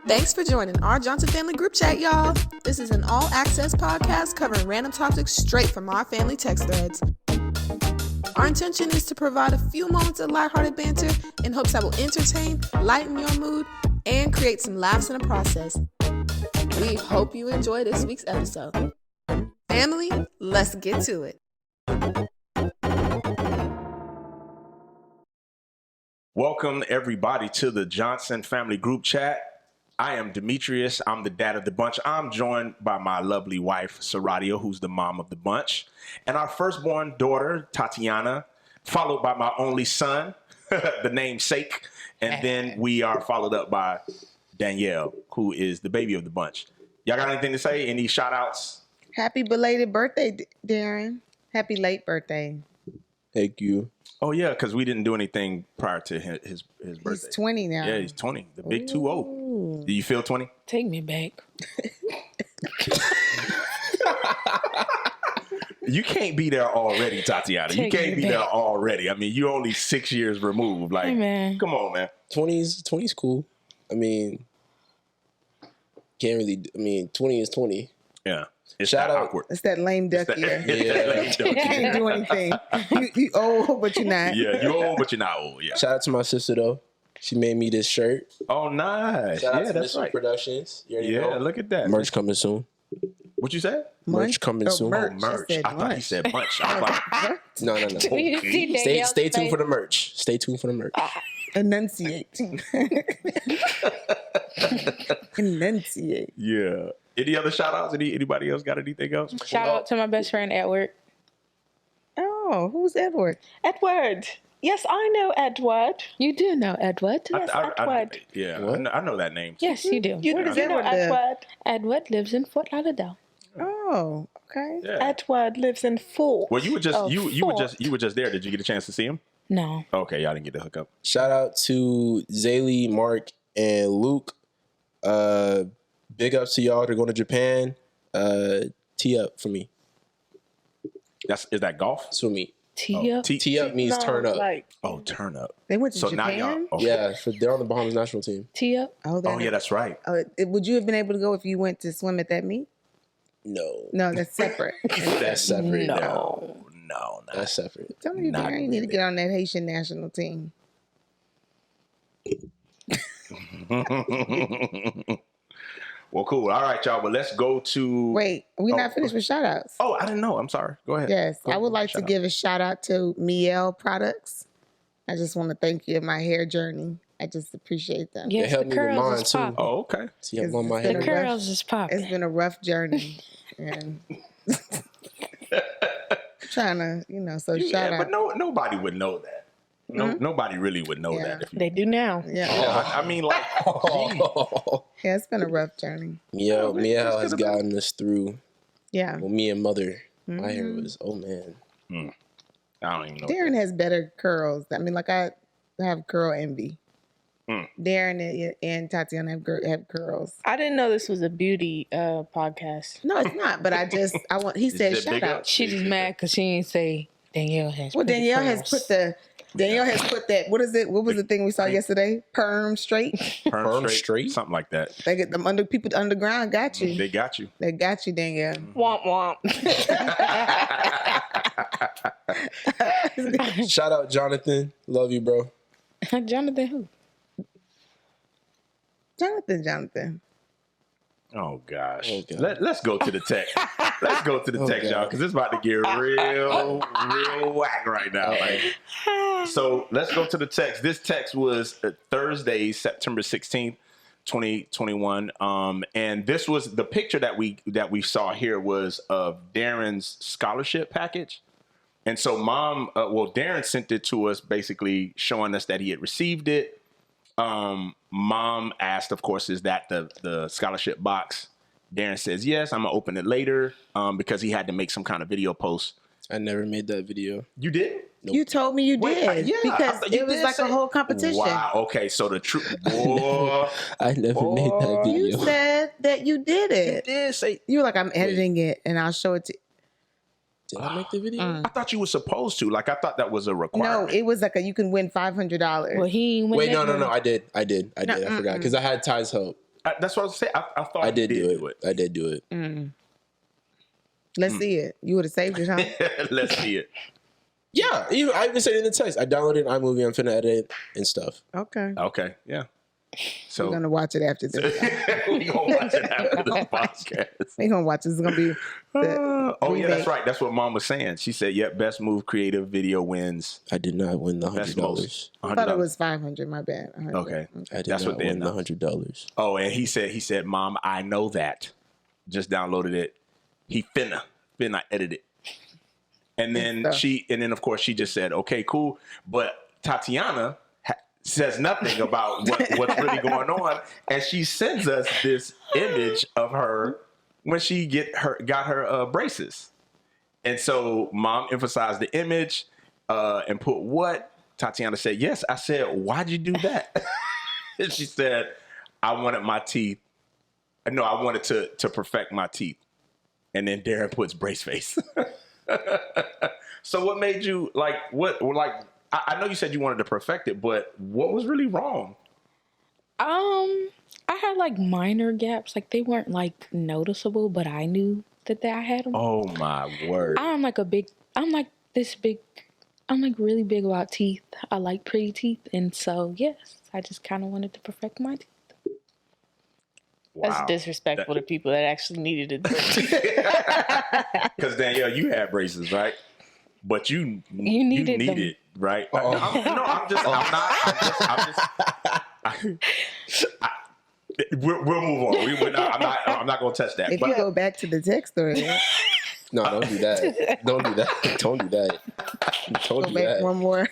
Thanks for joining our Johnson Family Group Chat, y'all. This is an all-access podcast covering random topics straight from our family text threads. Our intention is to provide a few moments of lighthearted banter in hopes that will entertain, lighten your mood, and create some laughs in the process. We hope you enjoy this week's episode. Family, let's get to it. Welcome, everybody, to the Johnson Family Group Chat. I am Demetrius. I'm the dad of the bunch. I'm joined by my lovely wife, Saradia, who's the mom of the bunch, and our firstborn daughter, Tatyana, followed by my only son, the namesake, and then we are followed up by Danielle, who is the baby of the bunch. Y'all got anything to say? Any shout-outs? Happy belated birthday, Darin. Happy late birthday. Thank you. Oh, yeah, because we didn't do anything prior to his birthday. He's 20 now. Yeah, he's 20. The big 2-0. Do you feel 20? Take me back. You can't be there already, Tatyana. You can't be there already. I mean, you're only 6 years removed. Like, hey, man. Come on, man. 20's cool. I mean, 20 is 20. Yeah. It's Shout that out. awkward. It's that lame duck year. Yeah. You can't do anything. You old, but you're not. Yeah, you're old, but you're not old. Yeah. Shout out to my sister, though. She made me this shirt. Oh, nice. Shout out Yeah, to that's Missile right. Productions. You already know. Look at that. Merch coming soon. What you said? Merch coming soon. merch. Oh, merch. I thought he said bunch. I was like, No. You see Danielle's Stay tuned face? for the merch. Stay tuned for the merch. Enunciate. Enunciate. yeah. Any other shout-outs? Anybody else got anything else? Shout out to my best friend, Edward. Oh, who's Edward? Edward. Yes, I know Edward. You do know Edward. Yes, Edward. Yeah, What? I know that name. Yes, you do. You, Where does you know Edward live? Edward. Edward lives in Fort Lauderdale. Oh, okay. Yeah. Edward lives in Fort. Well, you were just Oh, you were Fort. just there. Did you get a chance to see him? No. Okay, y'all didn't get to hook up. Shout out to Zaylee, Mark, and Luke. Big ups to y'all. They're going to Japan. Tee up for me. Is that golf? That's for me. Tia. Tee up means turn up. Like, Oh, turn up. They went to So now y'all. Japan? Okay. Yeah, they're on the Bahamas national team. Tia. Oh, Oh, yeah, that's right. would you have been able to go if you went to swim at that meet? No. No, that's separate. That's separate. No. That's separate. Tell you, Not Darin, you need to really. get on that Haitian national team. Well, cool. All right, y'all. But let's go to. Wait, we're Oh, not finished with shout outs. Oh, I didn't know. I'm sorry. Go ahead. Yes, Go I would ahead. like to Shout out. give a shout out to Miel Products. I just want to thank you in my hair journey. I just appreciate them. Yes, helped the me with curls mine, is too. popping. Oh, okay. See, I'm on my It's The been head. a curls is popping. It's been a rough journey, and trying to, so shout But out. nobody would know that. No, nobody really would know Yeah. that. If you, They do now. Yeah, I mean, like, gee. yeah, it's been a rough journey. Miel just has could've been- gotten us through. Yeah, Well, me and mother, my hair Mhm. was, oh man. I don't even know. Darin has better curls. I mean, like I have curl envy. Darin and Tatyana have curls. I didn't know this was a beauty podcast. No, it's not. But I want. He said said shout big out. ups. She just mad because she ain't say Danielle has. Well, pretty Danielle has curls. put that. What is it? What was the thing we saw yesterday? Perm straight. Perm Perm straight? Something like that. They get them people underground. Got you. They got you. They got you, Danielle. Womp womp. Shout out Jonathan. Love you, bro. Jonathan who? Jonathan. Oh gosh. Oh, God. Let's go to the text. Let's go to the text, God. y'all, because it's about to get real whack right now. Like, so let's go to the text. This text was Thursday, September 16th, 2021. And this was the picture that we saw here was of Darin's scholarship package. And so Darin sent it to us, basically showing us that he had received it. Mom asked, of course, is that the scholarship box? Darin says, yes, I'm gonna open it later, because he had to make some kind of video post. I never made that video. You did? Nope. You told me you Wait, did yeah, I because thought you it was did like say- a whole competition. Wow. Okay. So the truth, boy, I never made that You video. said that you did you it. did say. You were like, I'm editing it and I'll show it to. Did I make the video? I thought you were supposed to. Like, I thought that was a No, requirement. it was like you can win $500. Well, he ain't win Wait, that no. one. I did. I forgot because I had Ty's help. That's what I was saying. I thought I did he do it. I did do it. Let's see it. You would have saved it, huh? Let's see it. Yeah, I even said it in the text. I downloaded iMovie. I'm finna edit it and stuff. Okay. Okay, yeah. So We're gonna watch it after this. we gonna watch it after this podcast. We're gonna watch it. It's gonna be Oh yeah, remake. that's right. That's what Mom was saying. She said, "Yep, best move creative video wins." I did not win the Best $100. most. I thought it was 500. My bad. 100. Okay. I did That's not what they win the announced. $100. Oh, and he said, "Mom, I know that. Just downloaded it. He finna edit it." And then of course she just said, "Okay, cool." But Tatyana says nothing about what's really going on, and she sends us this image of her when she got her braces. And so Mom emphasized the image and put what? Tatyana said, "Yes." I said, "Why'd you do that?" And she said, "I wanted my teeth. No, I wanted to perfect my teeth." And then Darin puts brace face. So what made you I know you said you wanted to perfect it, but what was really wrong? I had like minor gaps. Like they weren't like noticeable, but I knew that I had them. Oh my word. I'm like really big about teeth. I like pretty teeth. And so, yes, I just kind of wanted to perfect my teeth. Wow. That's disrespectful to people that actually needed it. Because Danielle, you had braces, right? But you needed them. it, right? Oh. We'll move on. I'm not going to touch that. If you go back to the text thread, No, don't do that. Don't do that. Don't do that. Don't go do back that. one more.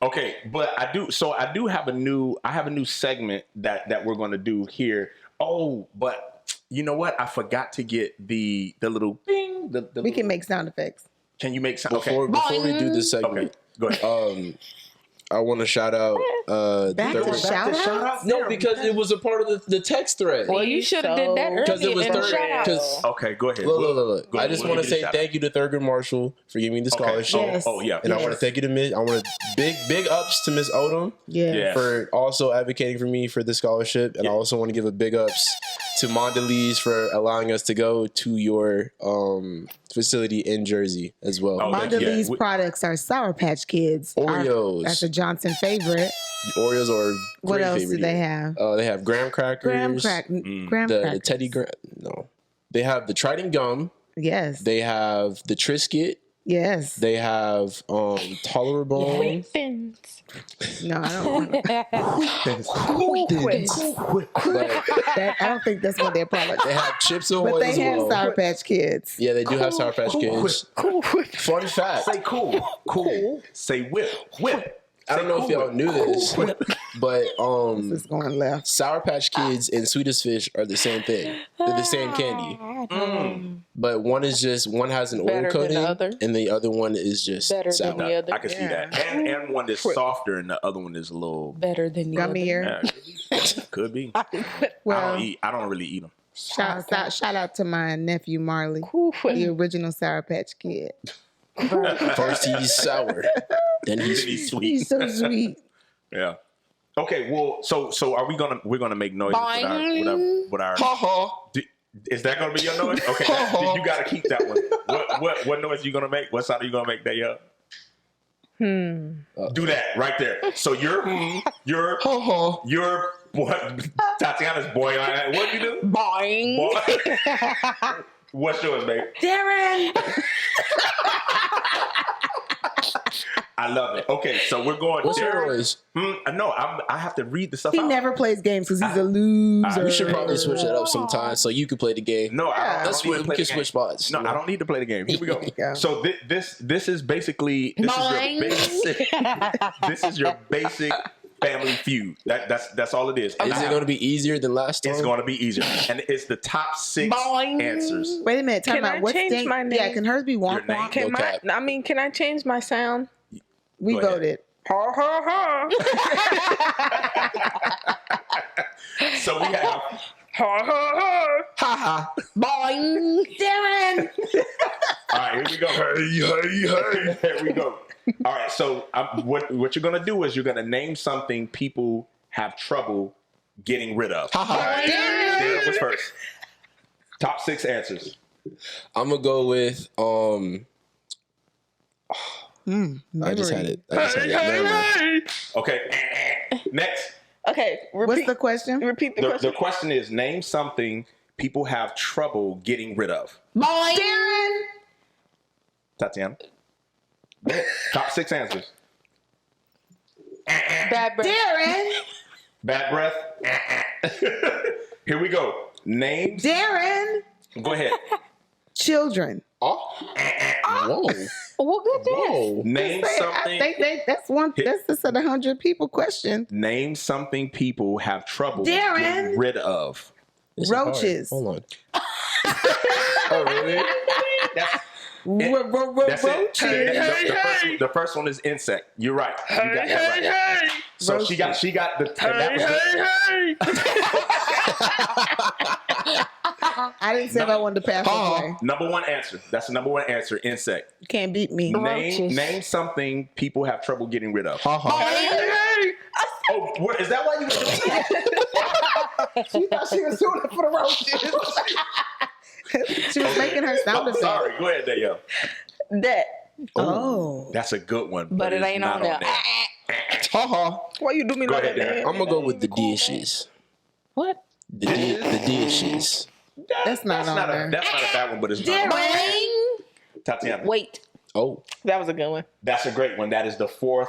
Okay, but I do have a new segment that we're going to do here. Oh, but you know what? I forgot to get the little bing. We can make sound effects. Can you make sound? Before we do this segment, Go ahead. I want to shout out Back to shout outs? No, because it was a part of the text thread. Well, you should have did that earlier. Because it was in the third. shout out. Because Okay, go ahead. look. Go I ahead. just We'll want to give say you a thank you to Third Grade Marshall for giving me the scholarship. Yes. Oh yeah. And I want to thank you to Miss. I want to big ups to Miss Odom Yeah. for also advocating for me for the scholarship, and I also want to give a big ups to Mondelez for allowing us to go to your facility in Jersey as well. Oh, Thank you. Mondelez products are Sour Patch Kids. Oreos. That's a Johnson favorite. Oreos are What great else favorite do they here. have? They have graham crackers. Graham The crackers. Teddy Graham. No, they have the Trident gum. Yes. They have the Triscuit. Yes. They have Tolerable. Weapons. No, I don't want But I don't think that's what their product they is. have Chips Ahoy But they as have well. Sour Patch Kids. Yeah, they do have Sour Patch Kids. Fun fact. Say cool. Say whip. I don't know if y'all knew this, but This is going left. Sour Patch Kids and Sweetest Fish are the same thing. They're the same candy. But one has an Better oil than the coating, other. and the other one is just Better than sour. the other. I can see that. And one is softer and the other one is a little Better than the Gummy other. ear. could be. Well, I don't really eat them. shout out to my nephew Marley, the original Sour Patch Kid. First he's sour, then he's He's sweet. sweet. He's so sweet. Yeah. Okay. Well, so we're gonna make noises with our. Ha ha. Is that gonna be your noise? Okay. You gotta keep that one. What noise you gonna make? What sound are you gonna make? That Do that right there. So you're Ha ha. what? Tatyana's boy. What do you do? Boing. Boy. What's yours, babe? Darin. I love it. Okay, so we're going. What's Darin. your noise? No, I have to read the stuff He out. never plays games because he's a loser. We should probably switch it up sometime so you could play the game. No, Yeah. That's I don't what need to we play can the game. switch spots. No, I don't need to play the game. Here we go. Yeah. So this is basically this is your basic family feud. That's all it is. And Is it going to be easier than last time? It's going to be easier, and it's the top 6 Boing. answers. Wait a minute. Time Can out. I What's change my name? Yeah, can hers be Your wonk name? wonk? Can No cap. can I change my sound? We Go ahead. voted. Ha ha ha. So we have Ha ha ha. Ha ha. Boing. Darin. all right. Here we go. Hey. Here we go. All right. So what you're gonna do is you're gonna name something people have trouble getting rid of? Ha ha. Darren was first. Top 6 answers. I'm gonna go with I just had it. Never mind. Okay. Next. Okay, What's the question? repeat the The question. question is, name something people have trouble getting rid of. Darin. Tatyana. Go ahead. Top 6 answers. Bad breath. Darin. Bad breath. Here we go. Names. Darin. Go ahead. Children. Oh. Whoa. Well, good job. Whoa. Name I something. think that's one. That's just a 100 people question. Name something people have trouble Darren. getting rid of. This is hard. Roaches. Hold on. Oh, really? That's it. Roaches. The first one is insect. You're right. You got that right. So she got the. And that was I didn't say if I wanted to pass away. number 1 answer. That's the number 1 answer. Insect. You can't beat me. Roaches. Name something people have trouble getting rid of. Ha ha. Oh, is that why you? She thought she was doing it for the roaches. She was making her sound I'm effect. sorry. Go ahead, Danielle. That. Oh. That's a good one. But it it's ain't not on there. Ha ha. Why you do me Go like ahead, that, Darren. man? I'm gonna go with the dishes. What? The dishes. That's not on there. That's not a bad one, but it's not. Darin. Tatyana. Wait. Oh, That was a good one. That's a great one. That is the 4th.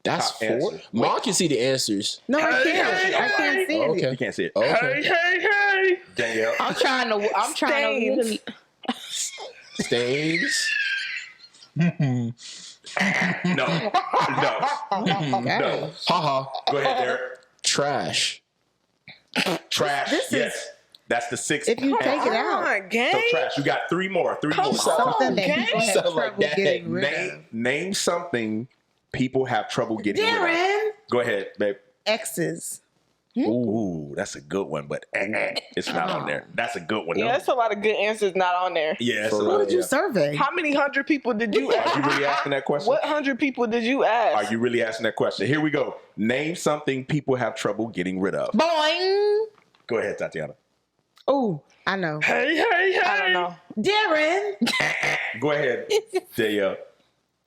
that's Top 4. answer. Mom can see the answers. No, I can't. I can't see Oh, it. okay. You can't see it. Oh, okay. hey. Danielle. I'm trying to literally. Stains. No. No. Okay. Ha ha. Go ahead, Derek. Trash. Trash. This is- Yes. That's the 6th. If you take it out, on, gang. So trash. You got 3 more. 3 more. something that Okay. people have Sound like trouble that. getting rid of. Name something people have trouble getting rid of. Darin. Go ahead, babe. X's. Ooh, that's a good one, but it's not on there. That's a good one. Yeah, though. that's a lot of good answers not on there. Yeah, it's For a real. lot. Who did you Yeah. survey? How many 100 people did you Are ask? you really asking that question? What 100 people did you ask? Are you really asking that question? Here we go. Name something people have trouble getting rid of. Boing. Go ahead, Tatyana. Oh, I know. Hey. I don't know. Darin. Go ahead, Danielle.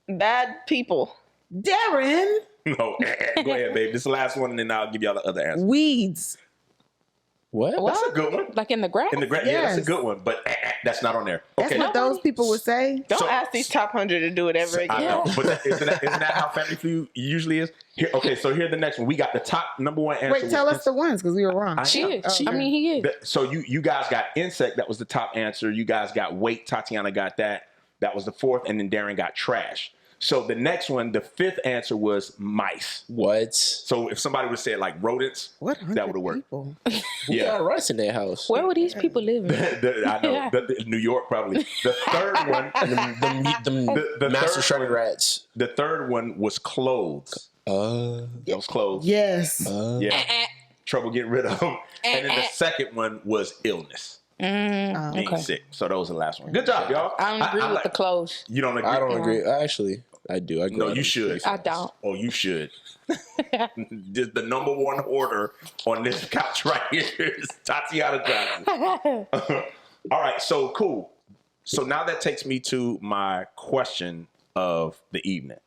Bad people. Darin. No, go ahead, babe. This is the last one, and then I'll give y'all the other answer. Weeds. What? That's a good one. Like in the grass? In the yeah, that's a Yes. good one, but that's not on there. That's Okay. what those people would say. Don't So- ask these top 100 to do it ever I again. know, but isn't that how Family Feud usually is? Here, okay, so here's the next one. We got the top number 1 answer. Wait, tell us the ones because we were wrong. She I is. Oh, I mean, he is. So you guys got insect. That was the top answer. You guys got weight. Tatyana got that. That was the 4th, and then Darin got trash. So the next one, the 5th answer was mice. What? So if somebody would say like rodents, What that would have worked. people? Who got rice in their house? Where would these people live? I know New York probably. The third one, The master third shredded rats. the third one was clothes. Those clothes. Yes. Yeah. Trouble getting rid of them. And then the second one was illness. Being Okay. sick. So those are the last one. Good job, y'all. I don't agree with the clothes. You don't agree? I don't agree. Actually, I do. I No, you should. I don't. Oh, you should. The number 1 order on this couch right here is Tatyana Johnson. All right, so cool. So now that takes me to my question of the evening.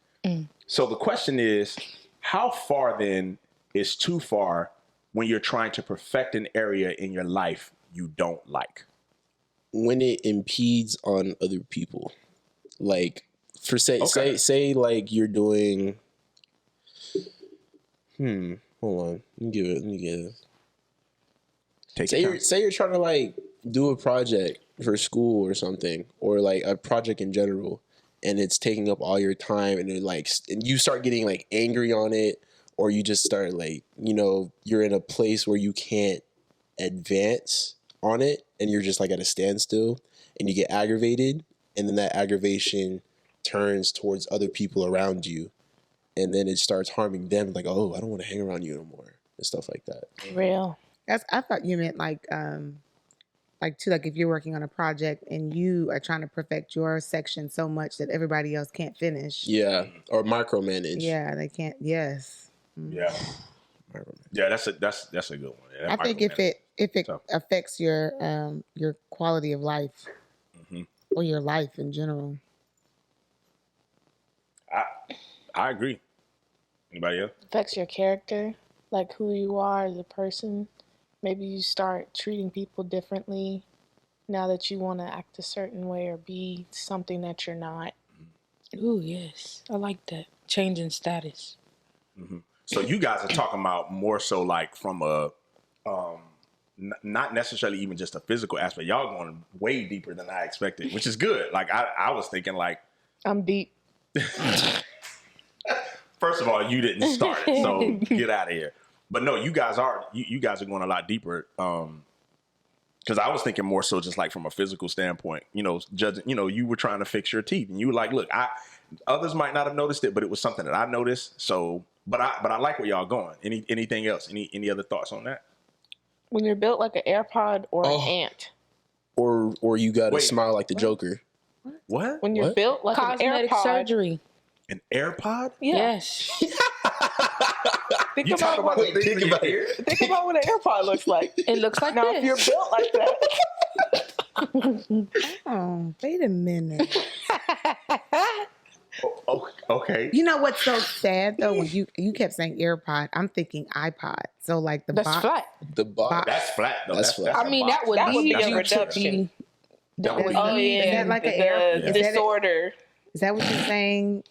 So the question is, how far then is too far when you're trying to perfect an area in your life you don't like? When it impedes on other people, like for say like you're doing. Hold on. Let me give it. Take your time. Say you're trying to like do a project for school or something, or like a project in general, and it's taking up all your time, and and you start getting like angry on it, or you just start like, you're in a place where you can't advance on it, and you're just like at a standstill, and you get aggravated, and then that aggravation turns towards other people around you, and then it starts harming them, like, oh, I don't want to hang around you no more, and stuff like that. Real. I thought you meant like if you're working on a project and you are trying to perfect your section so much that everybody else can't finish. Yeah, or micromanage. Yeah, they can't. Yes. Yeah. Yeah, that's a good one. Yeah, I think if it tough. affects your quality of life Mm-hmm. or your life in general. I agree. Anybody else? Affects your character, like who you are as a person. Maybe you start treating people differently now that you want to act a certain way or be something that you're not. Ooh, yes. I like that. Changing status. Mm-hmm. So you guys are talking about more so like from a, not necessarily even just a physical aspect. Y'all going way deeper than I expected, which is good. Like I was thinking like, I'm deep. first of all, you didn't start it, so get out of here. But no, you guys are going a lot deeper. Because I was thinking more so just like from a physical standpoint, judging, you were trying to fix your teeth and you were like, look, others might not have noticed it, but it was something that I noticed. So, but I like where y'all going. Anything else? Any other thoughts on that? When you're built like an AirPod or an ant. Or you got to Wait, smile like the Joker. What? When you're built like Cosmetic an AirPod. surgery. An AirPod? Yeah. Yes. Think You about talking about what the thing in your ear? think about what an AirPod looks like. It looks like Now, this. if you're built like that, Oh, wait a minute. Oh, okay. You know what's so sad though? When you kept saying AirPod, I'm thinking iPod. So like the That's box. flat. The box. That's flat though. That's flat. I mean, that would That would lead be a you to reduction. be. That would oh lead. yeah, Is that like the, an air? the Is that it? disorder. Is that what you're saying?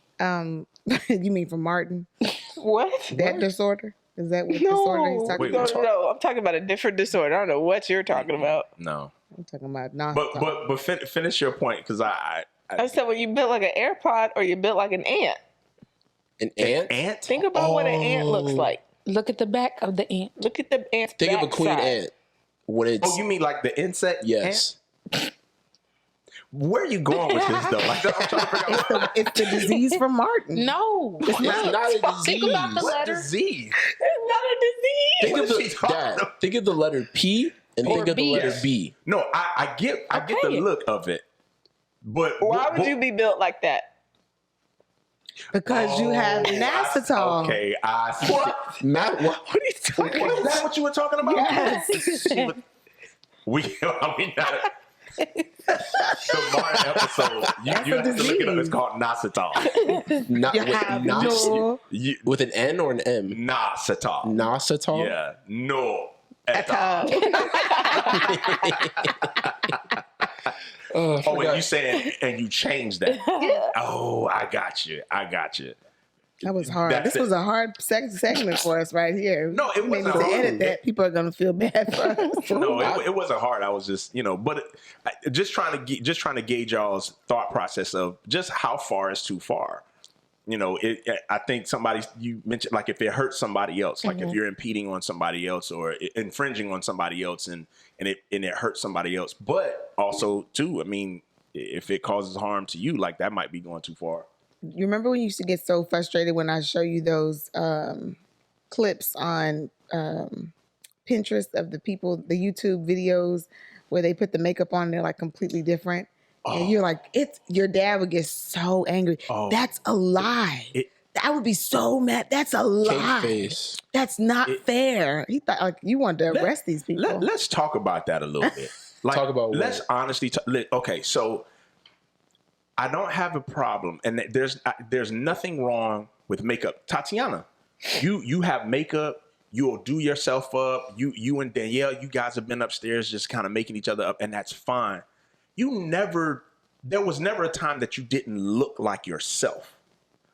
You mean from Martin? What? That disorder? Is that what disorder he's talking Wait, about? No. I'm talking about a different disorder. I don't know what you're talking about. No. I'm talking about non. But finish your point because I I said when you built like an AirPod or you built like an ant. An ant? ant. Think about what an ant looks like. Look at the back of the ant. Look at the ant's Think of a queen backside. ant. When it's Oh, you mean like the insect? yes. Ant? Where are you going with this though? Like, I'm trying to figure out It's the disease from Martin. No. It's not a disease. Think about the what letter. disease. It's not a disease. Think What of is the she talking Dad, about? think of the letter P and Or think of the B. letter Yes. B. No, I get the Okay. look of it, but Why would you be built like that? Because you have Nasitol. Okay, I see. What? Matt, what are you talking Is that what you were talking about? Yes. I mean, the Martin episode. You have to look it up. It's called Nasitol. Not You with, have not, no. with an N or an M? Nasitol. Nasitol? Yeah, no. At all. Oh, Oh, and you saying, and you changed that. Oh, I got you. That was hard. That's This it. was a hard segment for us right here. No, it We need wasn't to hard. edit that. People are gonna feel bad for us. No, it wasn't hard. I was just, but just trying to gauge y'all's thought process of just how far is too far. I think you mentioned like if it hurts somebody else, like if you're impeding on somebody else or infringing on somebody else and it hurts somebody else, but also too, I mean, if it causes harm to you, like that might be going too far. You remember when you used to get so frustrated when I show you those clips on Pinterest of the YouTube videos where they put the makeup on, they're like completely different. And you're like, your dad would get so angry. Oh. That's a lie. I would be so mad. That's a lie. Cake face. That's not fair. He thought like you wanted to arrest these people. Let's talk about that a little bit. Like, Talk about what? Let's honestly okay, so I don't have a problem, and there's nothing wrong with makeup. Tatyana, you have makeup. You'll do yourself up. You and Danielle, you guys have been upstairs just kind of making each other up, and that's fine. There was never a time that you didn't look like yourself.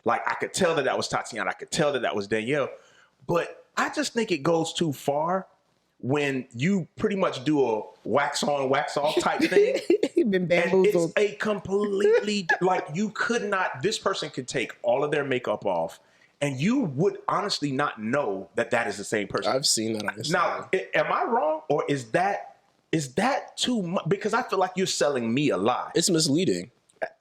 Like I could tell that was Tatyana. I could tell that was Danielle. But I just think it goes too far when you pretty much do a wax on, wax off type thing. You've been And bamboozled. it's a completely, like this person could take all of their makeup off and you would honestly not know that is the same person. I've seen that on Instagram. Now, am I wrong or is that too much? Because I feel like you're selling me a lie. It's misleading. But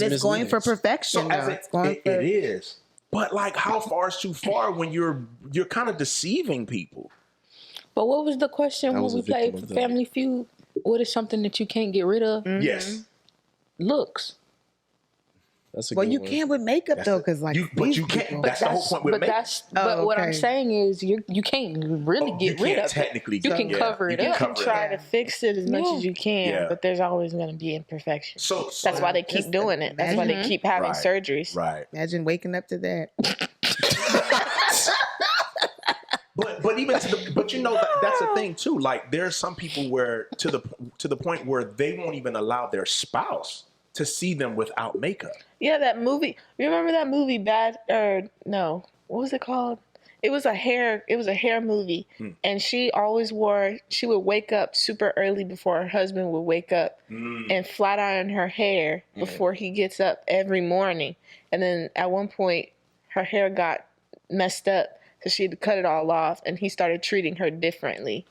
it's going for misleading. perfection. though. It's going for it is. But like how far is too far when you're kind of deceiving people? But what was the question I when was a we played victim of that. Family Feud? What is something that you can't get rid of? Yes. Looks. That's a Well, good you one. can with makeup That's though, the- because like but these you can't. people- That's the whole point with makeup. But what I'm okay. saying is you can't really You get rid can't of technically. it. You can cover you it can up. cover it Try up. to fix it as much Yeah. as you can, Yeah. but there's always going to be imperfections. So That's why they keep Just doing it. That's why they keep having Right. surgeries. Right. Imagine waking up to that. But even but you know that's the thing too. Like there are some people where to the point where they won't even allow their spouse to see them without makeup. Yeah, that movie. You remember that movie Bad or no? What was it called? It was a hair movie. And she would wake up super early before her husband would wake up and flat iron her hair before he gets up every morning. And then at one point her hair got messed up. So she had to cut it all off, and he started treating her differently.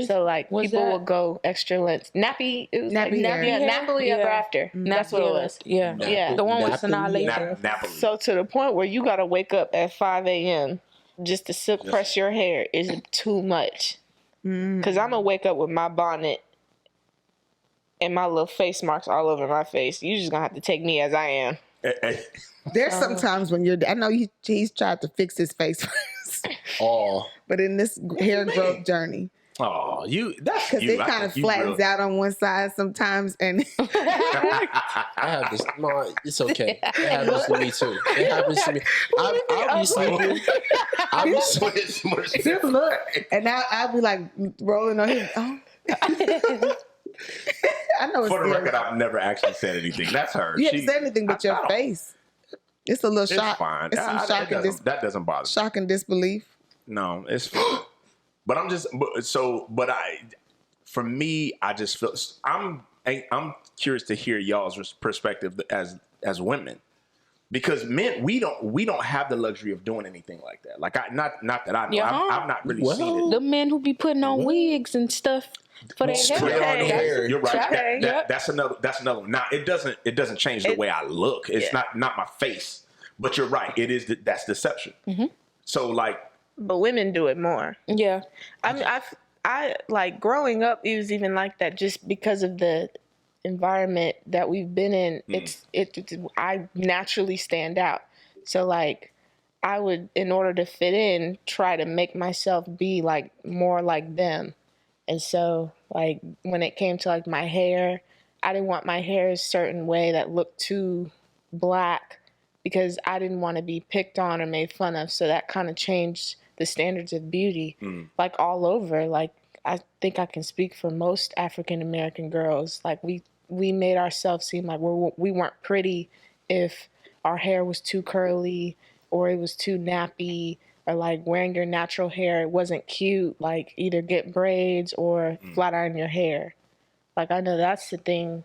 So like people will go extra lengths. Nappy, it was Nappy hair. yeah, Nappily Ever After. That's what it was. Yeah. Yeah. The one with Napoli. Sanaa Napoli. So to the point where you gotta wake up at 5 a.m. just to silk press your hair is too much. Cause I'm gonna wake up with my bonnet and my little face marks all over my face. You just gonna have to take me as I am. There's sometimes when I know he's tried to fix his face first, Oh, but in this hair growth journey, Oh, that's because you. it kind of flattens out on one side sometimes, and I have this. No, it's okay. It happens to me too. It happens to me. I'll be sleeping. I'll be sleeping. just look, and now I'll be like rolling on his. Oh. I know it's For the scary. record, I've never actually said anything. That's her. You haven't said anything but your face. It's a little It's shock. fine. It's some shock and That doesn't bother me. shock and disbelief. No, it's fine. But I'm just for me, I just feel I'm curious to hear y'all's perspective as women, because men we don't have the luxury of doing anything like that. Like not that I know. Yeah. I've not really seen it. The men who be putting on wigs and stuff for their Spray hair. on hair. You're right. Okay. That's another one. Now it doesn't change the way I look. It's not my face. But you're right. It is that's deception. So like, But women do it more. Yeah. I mean, I like growing up. It was even like that just because of the environment that we've been in. I naturally stand out. So like, I would, in order to fit in, try to make myself be like more like them. And so like when it came to like my hair, I didn't want my hair a certain way that looked too black because I didn't want to be picked on or made fun of. So that kind of changed the standards of beauty, like all over. Like I think I can speak for most African American girls. Like we made ourselves seem like we weren't pretty if our hair was too curly or it was too nappy, or like wearing your natural hair, it wasn't cute. Like either get braids or flat iron your hair. Like I know that's the thing.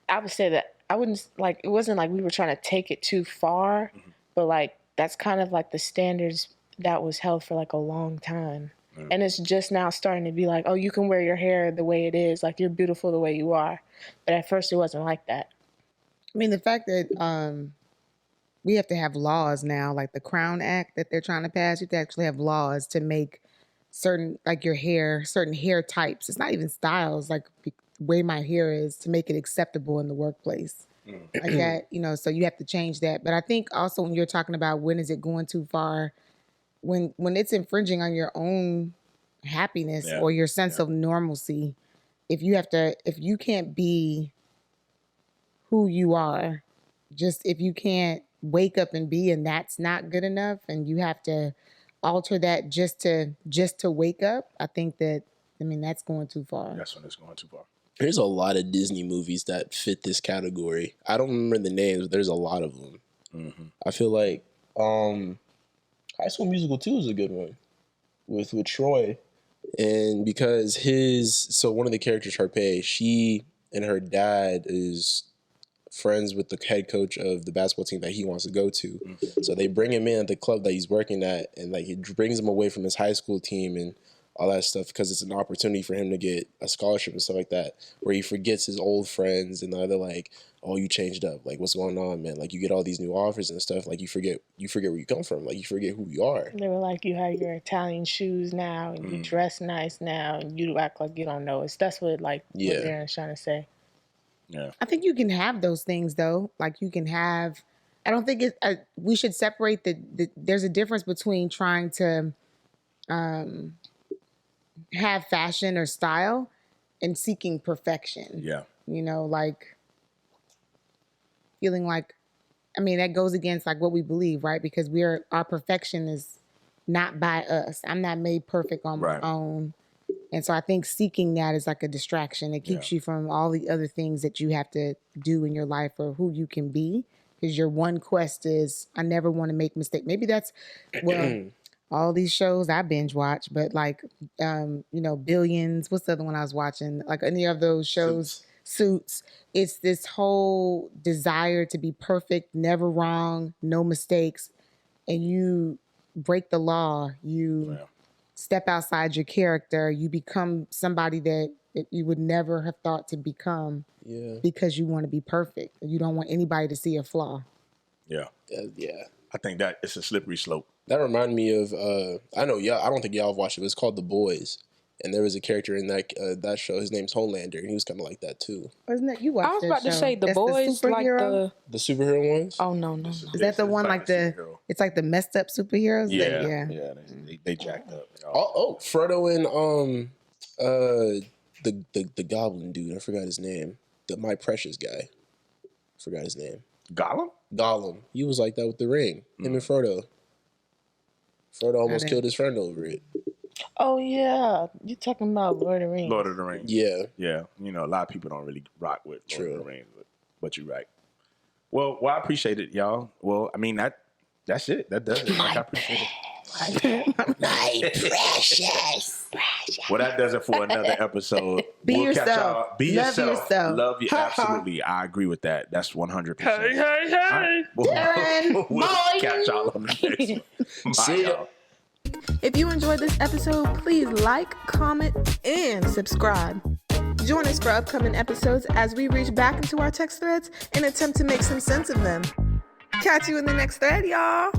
I would say that I wouldn't like, it wasn't like we were trying to take it too far, but like that's kind of like the standards that was held for like a long time. And it's just now starting to be like, oh, you can wear your hair the way it is. Like you're beautiful the way you are. But at first it wasn't like that. I mean, the fact that we have to have laws now, like the Crown Act that they're trying to pass, you have to actually have laws to make certain, like your hair, certain hair types. It's not even styles, like the way my hair is, to make it acceptable in the workplace. Like that, so you have to change that. But I think also when you're talking about when is it going too far, when it's infringing on your own happiness or your sense of normalcy, if you can't be who you are, just if you can't wake up and be, and that's not good enough, and you have to alter that just to wake up, I think that's going too far. that's when it's going too far. There's a lot of Disney movies that fit this category. I don't remember the names, but there's a lot of them. I feel like High School Musical 2 is a good one with Troy. And because one of the characters, Sharpay, she and her dad is friends with the head coach of the basketball team that he wants to go to. So they bring him in at the club that he's working at, and like it brings him away from his high school team and all that stuff, because it's an opportunity for him to get a scholarship and stuff like that, where he forgets his old friends and they're like, oh, you changed up. Like, what's going on, man? Like, you get all these new offers and stuff. Like, you forget where you come from. Like, you forget who you are. They were like, you have your Italian shoes now, and you dress nice now, and you act like you don't know us. That's what what Darin's trying to say. Yeah. I think you can have those things though. Like you can have. I don't think we should separate there's a difference between trying to have fashion or style and seeking perfection. Yeah. You know, like feeling like, I mean, that goes against like what we believe, right? Because our perfection is not by us. I'm not made perfect on my own. And so I think seeking that is like a distraction. It keeps you from all the other things that you have to do in your life or who you can be. Because your one quest is, I never want to make mistakes. Maybe that's, well, all these shows I binge watch, but like, Billions. What's the other one I was watching? Like any of those shows, Suits. It's this whole desire to be perfect, never wrong, no mistakes. And you break the law. You step outside your character. You become somebody that you would never have thought to become. Yeah. Because you want to be perfect. You don't want anybody to see a flaw. Yeah. Yeah. I think that it's a slippery slope. That reminded me of I don't think y'all have watched it, but it's called The Boys. And there was a character in that show. His name's Homelander, and he was kind of like that too. Wasn't that you watched? I was about to say The Boys, like the superhero ones. Oh no. Is that the one like it's like the messed up superheroes? Yeah. They jacked up. Frodo and the Goblin dude. I forgot his name. My Precious guy. Forgot his name. Gollum. He was like that with the ring. Him and Frodo. Frodo almost killed his friend over it. Oh yeah, you talking about Lord of the Rings? Lord of the Rings. Yeah. Yeah. You know, a lot of people don't really rock with Lord of the Rings, but you're right. Well, I appreciate it, y'all. Well, I mean that's it. That does it. Like, I appreciate it. My precious. Well, that does it for another episode. Be We'll catch yourself. y'all. Be Love yourself. Love you. Absolutely. I agree with that. That's 100%. Hey. We'll catch y'all on the next one. Bye, y'all. If you enjoyed this episode, please like, comment, and subscribe. Join us for upcoming episodes as we reach back into our text threads and attempt to make some sense of them. Catch you in the next thread, y'all.